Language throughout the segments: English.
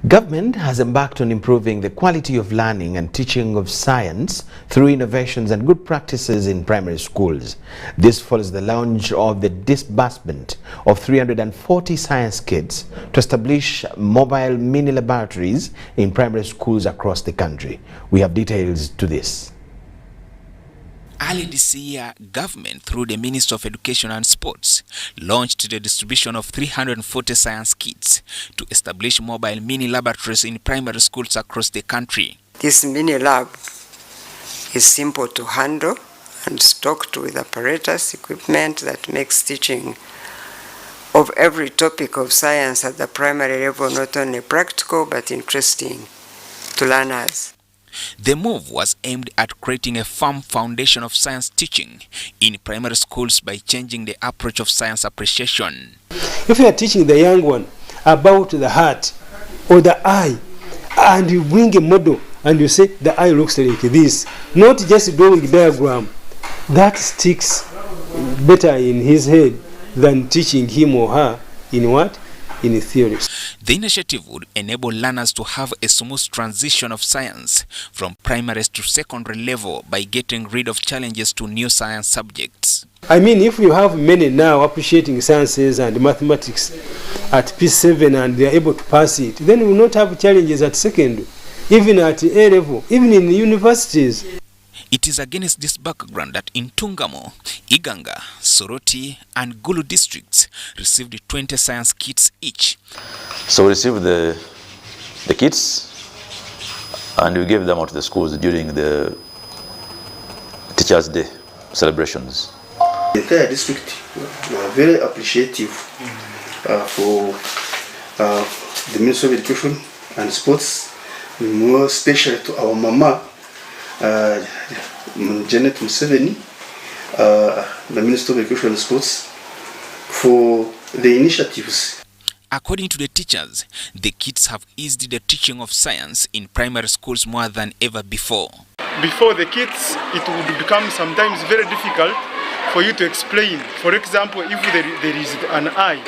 Government has embarked on improving the quality of learning and teaching of science through innovations and good practices in primary schools. This follows the launch of the disbursement of 340 science kits to establish mobile mini laboratories in primary schools across the country. We have details to this. Early this year, government, through the Ministry of Education and Sports, launched the distribution of 340 science kits to establish mobile mini laboratories in primary schools across the country. This mini lab is simple to handle and stocked with apparatus, equipment that makes teaching of every topic of science at the primary level not only practical but interesting to learners. The move was aimed at creating a firm foundation of science teaching in primary schools by changing the approach of science appreciation. If you are teaching the young one about the heart or the eye, and you bring a model and you say the eye looks like this, not just drawing diagram, that sticks better in his head than teaching him or her in what? In theory. The initiative would enable learners to have a smooth transition of science from primary to secondary level by getting rid of challenges to new science subjects. I mean, if you have many now appreciating sciences and mathematics at P7 and they are able to pass it, then we will not have challenges at secondary, even at A level, even in universities. It is against this background that in Tungamo, Iganga, Soroti and Gulu districts received 20 science kits each. So we received the kits and we gave them out to the schools during the Teachers' Day celebrations. The entire district were very appreciative for the Ministry of Education and Sports, more especially to our mama, Janet Museveni, the Minister of Education and Sports, for the initiatives. According to the teachers, the kits have eased the teaching of science in primary schools more than ever before. Before the kits, it would become sometimes very difficult for you to explain. For example, if there is an eye,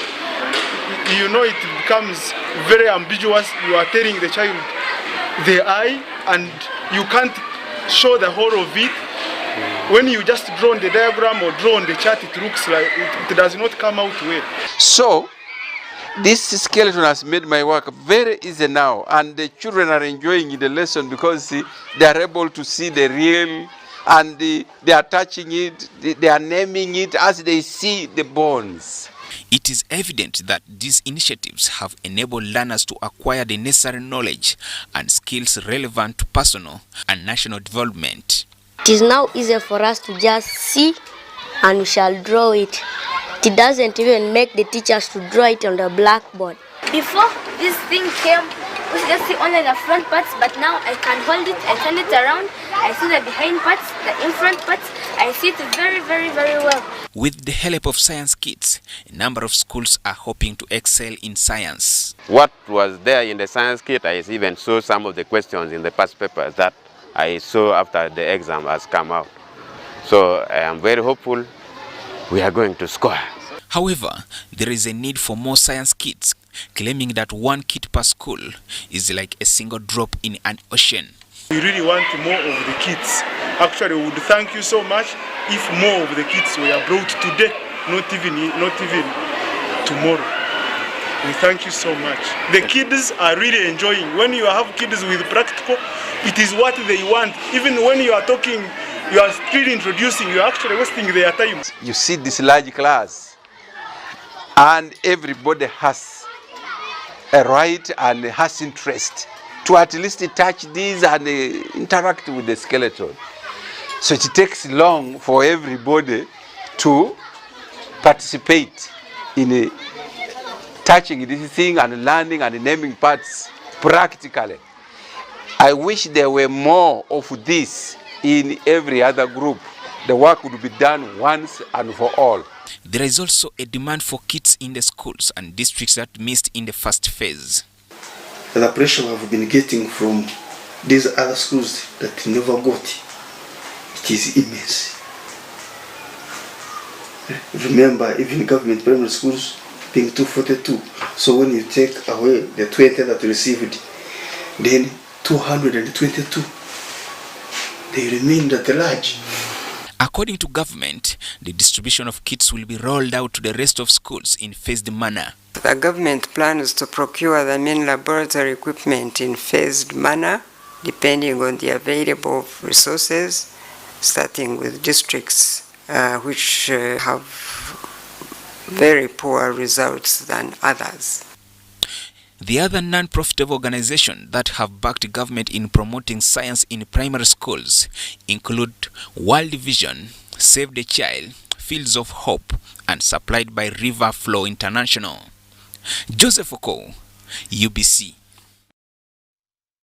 you know, it becomes very ambiguous. You are telling the child the eye and you can't show the whole of it. When you just draw on the diagram or draw on the chart, it looks like it does not come out well. So this skeleton has made my work very easy now, and the children are enjoying the lesson because they are able to see the real, and they are touching it, they are naming it as they see the bones. It is evident that these initiatives have enabled learners to acquire the necessary knowledge and skills relevant to personal and national development. It is now easier for us to just see and we shall draw it. It doesn't even make the teachers to draw it on the blackboard. Before this thing came, we just see only the front parts, but now I can hold it, I turn it around, I see the behind parts, the in front parts, I see it very, very, very well. With the help of science kits, a number of schools are hoping to excel in science. What was there in the science kit, I even saw some of the questions in the past papers that I saw after the exam has come out. So I am very hopeful we are going to score. However, there is a need for more science kits, claiming that one kit per school is like a single drop in an ocean. We really want more of the kits. Actually, we would thank you so much if more of the kits were brought today, not even tomorrow. We thank you so much. The kids are really enjoying. When you have kids with practical, it is what they want. Even when you are talking, you are still introducing, you are actually wasting their time. You see this large class, and everybody has a right and has interest to at least touch these and interact with the skeleton. So it takes long for everybody to participate in touching this thing and learning and naming parts practically. I wish there were more of this in every other group. The work would be done once and for all. There is also a demand for kits in the schools and districts that missed in the first phase. The pressure we've been getting from these other schools that never got, it is immense. Remember, even government primary schools, being 242. So when you take away the 20 that received, then 222, they remained at large. According to government, the distribution of kits will be rolled out to the rest of schools in phased manner. The government plans to procure the mini laboratory equipment in phased manner, depending on the available resources, starting with districts which have very poor results than others. The other non-profitable organizations that have backed government in promoting science in primary schools include World Vision, Save the Child, Fields of Hope, and supplied by River Flow International. Joseph Oko, UBC.